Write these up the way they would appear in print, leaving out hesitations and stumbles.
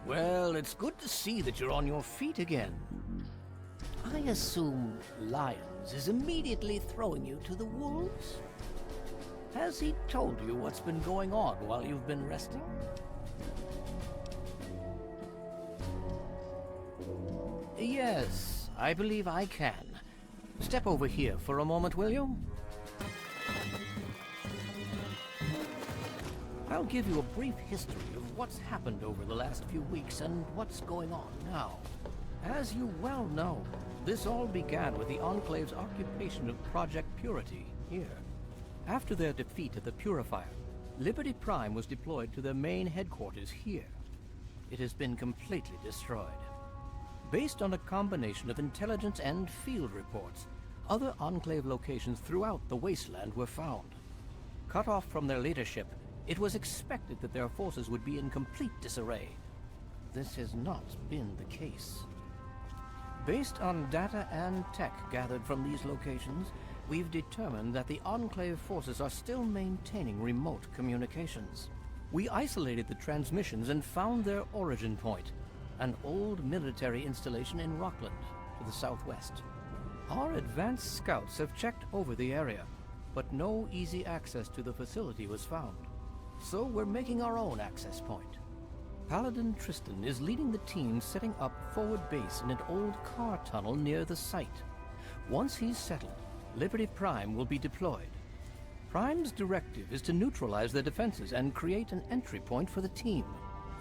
Well, it's good to see that you're on your feet again. I assume Lyons is immediately throwing you to the wolves? Has he told you what's been going on while you've been resting? Yes, I believe I can. Step over here for a moment, will you? I'll give you a brief history of what's happened over the last few weeks and what's going on now. As you well know, this all began with the Enclave's occupation of Project Purity here. After their defeat at the Purifier, Liberty Prime was deployed to their main headquarters here. It has been completely destroyed. Based on a combination of intelligence and field reports, other Enclave locations throughout the wasteland were found. Cut off from their leadership, it was expected that their forces would be in complete disarray. This has not been the case. Based on data and tech gathered from these locations, we've determined that the Enclave forces are still maintaining remote communications. We isolated the transmissions and found their origin point, an old military installation in Rockland, to the southwest. Our advanced scouts have checked over the area, but no easy access to the facility was found. So we're making our own access point. Paladin Tristan is leading the team setting up forward base in an old car tunnel near the site. Once he's settled, Liberty Prime will be deployed. Prime's directive is to neutralize their defenses and create an entry point for the team.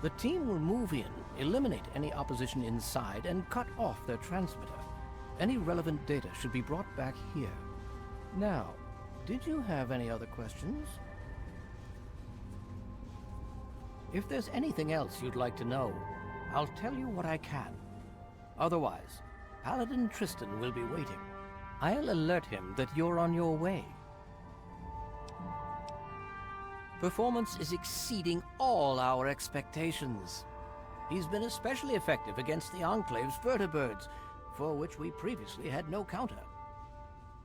The team will move in, eliminate any opposition inside, and cut off their transmitter. Any relevant data should be brought back here. Now, did you have any other questions? If there's anything else you'd like to know, I'll tell you what I can. Otherwise, Paladin Tristan will be waiting. I'll alert him that you're on your way. Performance is exceeding all our expectations. He's been especially effective against the Enclave's vertibirds, for which we previously had no counter.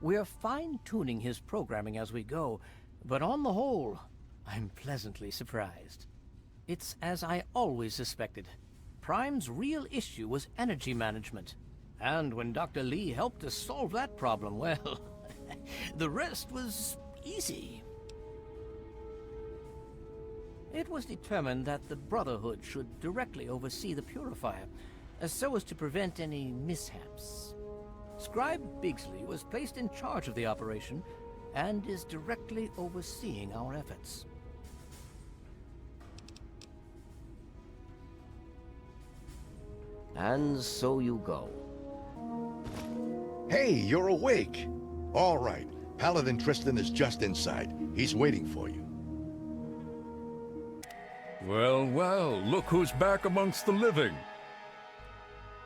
We're fine-tuning his programming as we go, but on the whole, I'm pleasantly surprised. It's as I always suspected. Prime's real issue was energy management. And when Dr. Lee helped us solve that problem, well, the rest was easy. It was determined that the Brotherhood should directly oversee the Purifier, so as to prevent any mishaps. Scribe Bigsley was placed in charge of the operation and is directly overseeing our efforts. And so you go. Hey, you're awake! All right, Paladin Tristan is just inside. He's waiting for you. Well, well, look who's back amongst the living.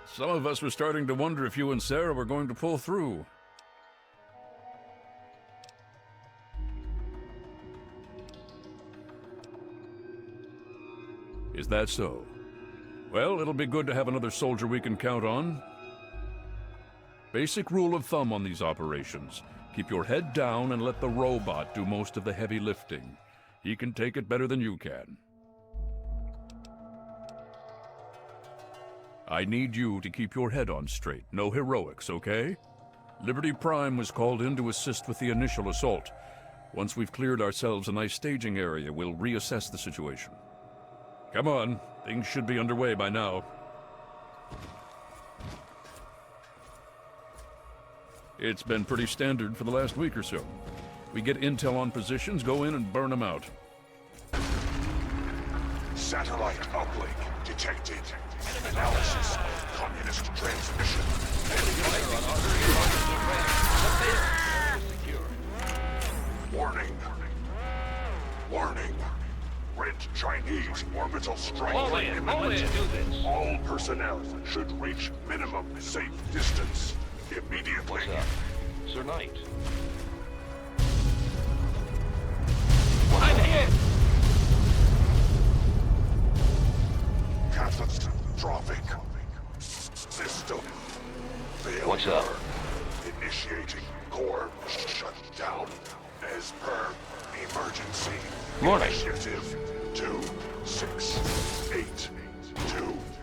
Some of us were starting to wonder if you and Sarah were going to pull through. Is that so? Well, it'll be good to have another soldier we can count on. Basic rule of thumb on these operations. Keep your head down and let the robot do most of the heavy lifting. He can take it better than you can. I need you to keep your head on straight. No heroics, okay? Liberty Prime was called in to assist with the initial assault. Once we've cleared ourselves a nice staging area, we'll reassess the situation. Come on, things should be underway by now. It's been pretty standard for the last week or so. We get intel on positions, go in and burn them out. Satellite uplink detected. Analysis of communist transmission. Warning. Warning. Red Chinese orbital strike imminent. All personnel should reach minimum safe distance immediately. Sir Knight. I'm hit! Catastrophic. System failure. What's up? Initiating core shutdown as per emergency. Morning. Initiative 2682.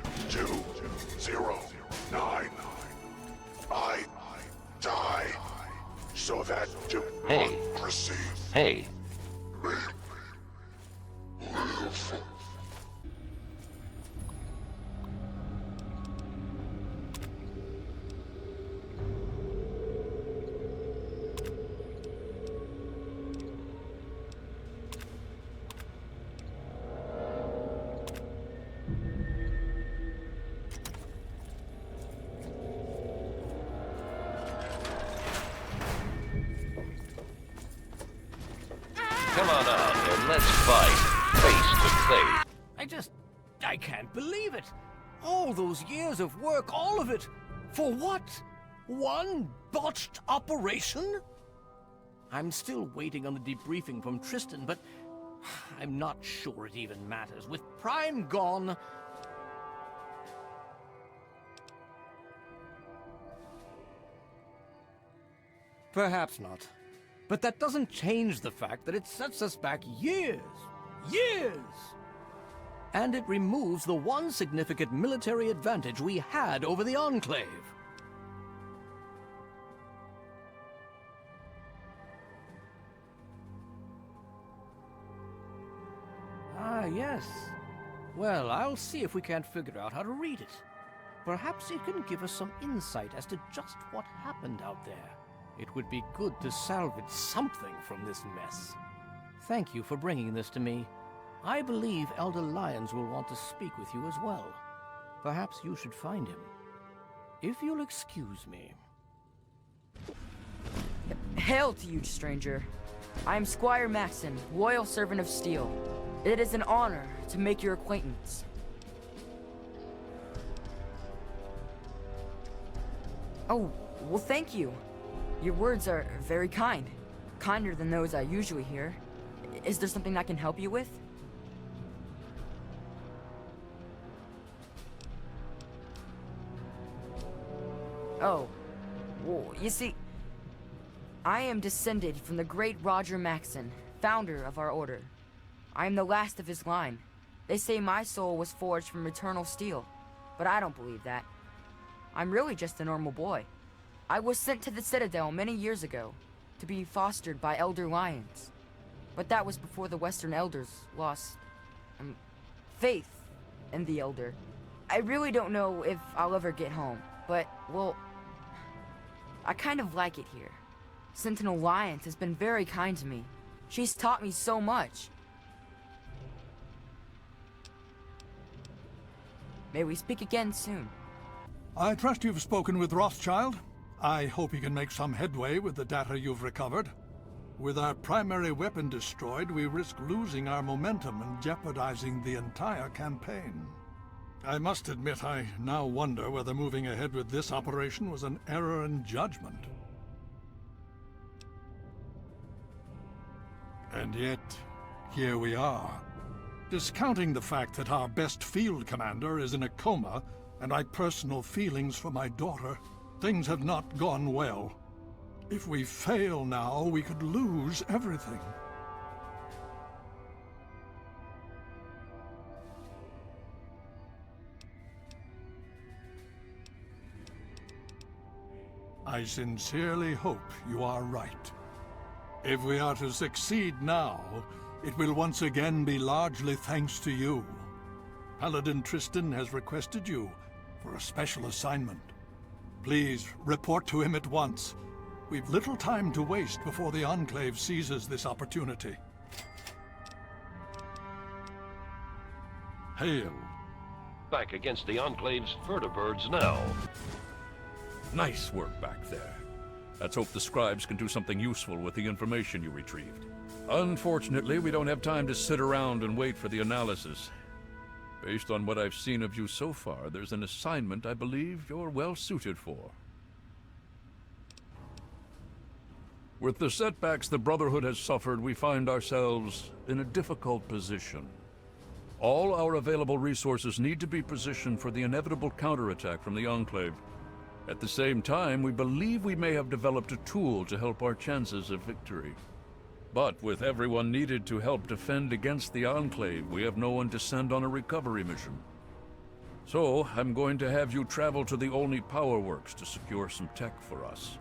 Let's fight, face to face. I can't believe it. All those years of work, all of it. For what? One botched operation? I'm still waiting on the debriefing from Tristan, but I'm not sure it even matters. With Prime gone... Perhaps not. But that doesn't change the fact that it sets us back years. Years! And it removes the one significant military advantage we had over the Enclave. Ah, yes. Well, I'll see if we can't figure out how to read it. Perhaps it can give us some insight as to just what happened out there. It would be good to salvage something from this mess. Thank you for bringing this to me. I believe Elder Lyons will want to speak with you as well. Perhaps you should find him. If you'll excuse me. Hail to you, stranger. I am Squire Maxon, loyal servant of steel. It is an honor to make your acquaintance. Oh, well, thank you. Your words are very kind. Kinder than those I usually hear. Is there something I can help you with? Oh, well, you see, I am descended from the great Roger Maxon, founder of our order. I am the last of his line. They say my soul was forged from eternal steel, but I don't believe that. I'm really just a normal boy. I was sent to the Citadel many years ago, to be fostered by Elder Lyons. But that was before the Western Elders lost, faith in the Elder. I really don't know if I'll ever get home, but, well, I kind of like it here. Sentinel Lyons has been very kind to me. She's taught me so much. May we speak again soon. I trust you've spoken with Rothschild. I hope he can make some headway with the data you've recovered. With our primary weapon destroyed, we risk losing our momentum and jeopardizing the entire campaign. I must admit, I now wonder whether moving ahead with this operation was an error in judgment. And yet, here we are. Discounting the fact that our best field commander is in a coma, and I personal feelings for my daughter, things have not gone well. If we fail now, we could lose everything. I sincerely hope you are right. If we are to succeed now, it will once again be largely thanks to you. Paladin Tristan has requested you for a special assignment. Please report to him at once. We've little time to waste before the Enclave seizes this opportunity. Hail. Back against the Enclave's vertibirds now. Nice work back there. Let's hope the scribes can do something useful with the information you retrieved. Unfortunately, we don't have time to sit around and wait for the analysis. Based on what I've seen of you so far, there's an assignment I believe you're well suited for. With the setbacks the Brotherhood has suffered, we find ourselves in a difficult position. All our available resources need to be positioned for the inevitable counterattack from the Enclave. At the same time, we believe we may have developed a tool to help our chances of victory. But with everyone needed to help defend against the Enclave, we have no one to send on a recovery mission. So, I'm going to have you travel to the Olney Power Works to secure some tech for us.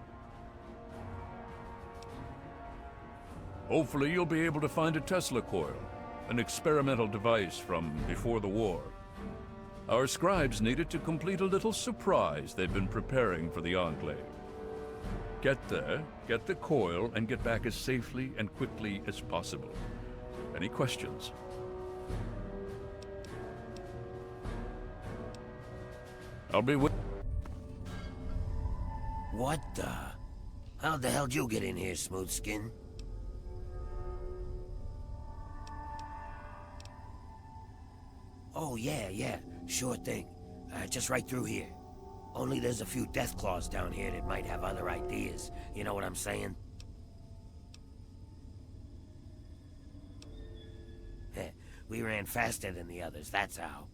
Hopefully you'll be able to find a Tesla coil, an experimental device from before the war. Our scribes needed to complete a little surprise they've been preparing for the Enclave. Get there, get the coil, and get back as safely and quickly as possible. Any questions? I'll be with... What the? How the hell did you get in here, Smoothskin? Oh, yeah, sure thing. Just right through here. Only there's a few deathclaws down here that might have other ideas. You know what I'm saying? We ran faster than the others, that's how.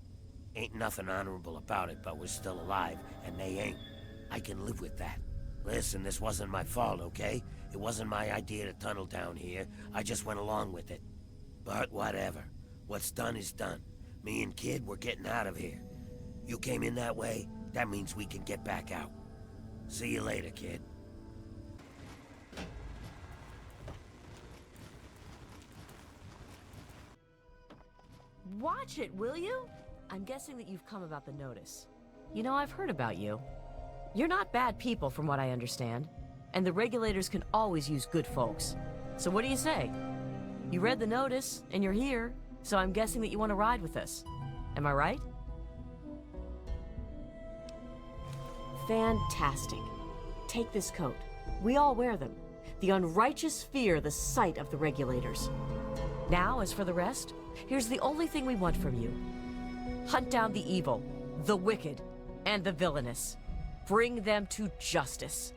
Ain't nothing honorable about it, but we're still alive, and they ain't. I can live with that. Listen, this wasn't my fault, okay? It wasn't my idea to tunnel down here. I just went along with it. But whatever. What's done is done. Me and Kid, we're getting out of here. You came in that way, that means we can get back out. See you later, Kid. Watch it, will you? I'm guessing that you've come about the notice. You know, I've heard about you. You're not bad people, from what I understand. And the regulators can always use good folks. So what do you say? You read the notice, and you're here, so I'm guessing that you want to ride with us. Am I right? Fantastic. Take this coat. We all wear them. The unrighteous fear the sight of the regulators. Now, as for the rest, here's the only thing we want from you. Hunt down the evil, the wicked, and the villainous. Bring them to justice.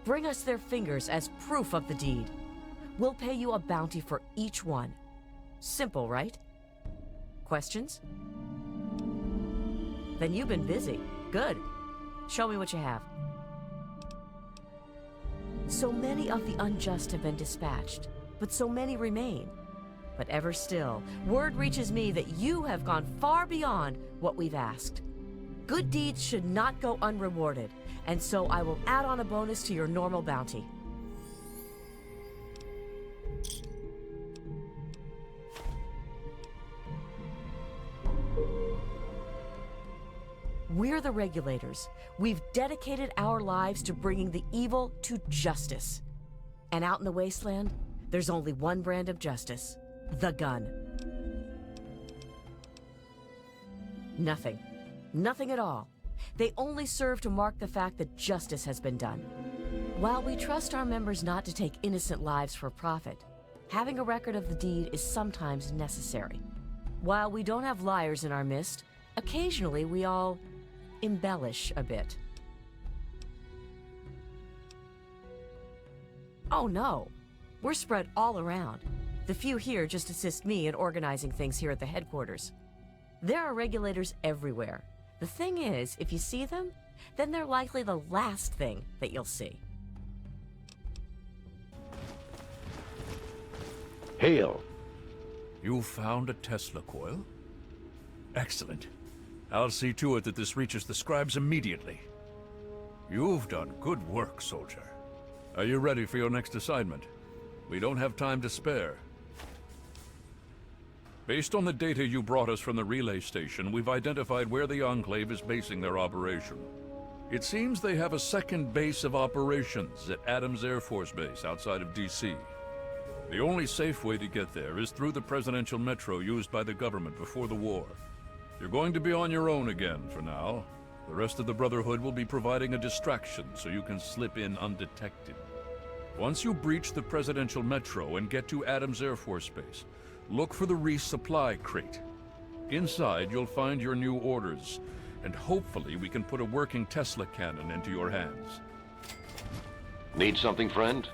Bring us their fingers as proof of the deed. We'll pay you a bounty for each one. Simple, right? Questions? Then you've been busy. Good. Show me what you have. So many of the unjust have been dispatched, but so many remain. But ever still, word reaches me that you have gone far beyond what we've asked. Good deeds should not go unrewarded, and so I will add on a bonus to your normal bounty. We're the regulators. We've dedicated our lives to bringing the evil to justice. And out in the wasteland, there's only one brand of justice. The gun. Nothing. Nothing at all. They only serve to mark the fact that justice has been done. While we trust our members not to take innocent lives for profit, having a record of the deed is sometimes necessary. While we don't have liars in our midst, occasionally we all embellish a bit. Oh no, we're spread all around. The few here just assist me in organizing things here at the headquarters. There are regulators everywhere. The thing is, if you see them, then they're likely the last thing that you'll see. Hail. You found a Tesla coil? Excellent. I'll see to it that this reaches the scribes immediately. You've done good work, soldier. Are you ready for your next assignment? We don't have time to spare. Based on the data you brought us from the relay station, we've identified where the Enclave is basing their operation. It seems they have a second base of operations at Adams Air Force Base outside of D.C. The only safe way to get there is through the presidential metro used by the government before the war. You're going to be on your own again for now. The rest of the Brotherhood will be providing a distraction so you can slip in undetected. Once you breach the presidential metro and get to Adams Air Force Base, look for the resupply crate. Inside, you'll find your new orders, and hopefully we can put a working Tesla cannon into your hands. Need something, friend?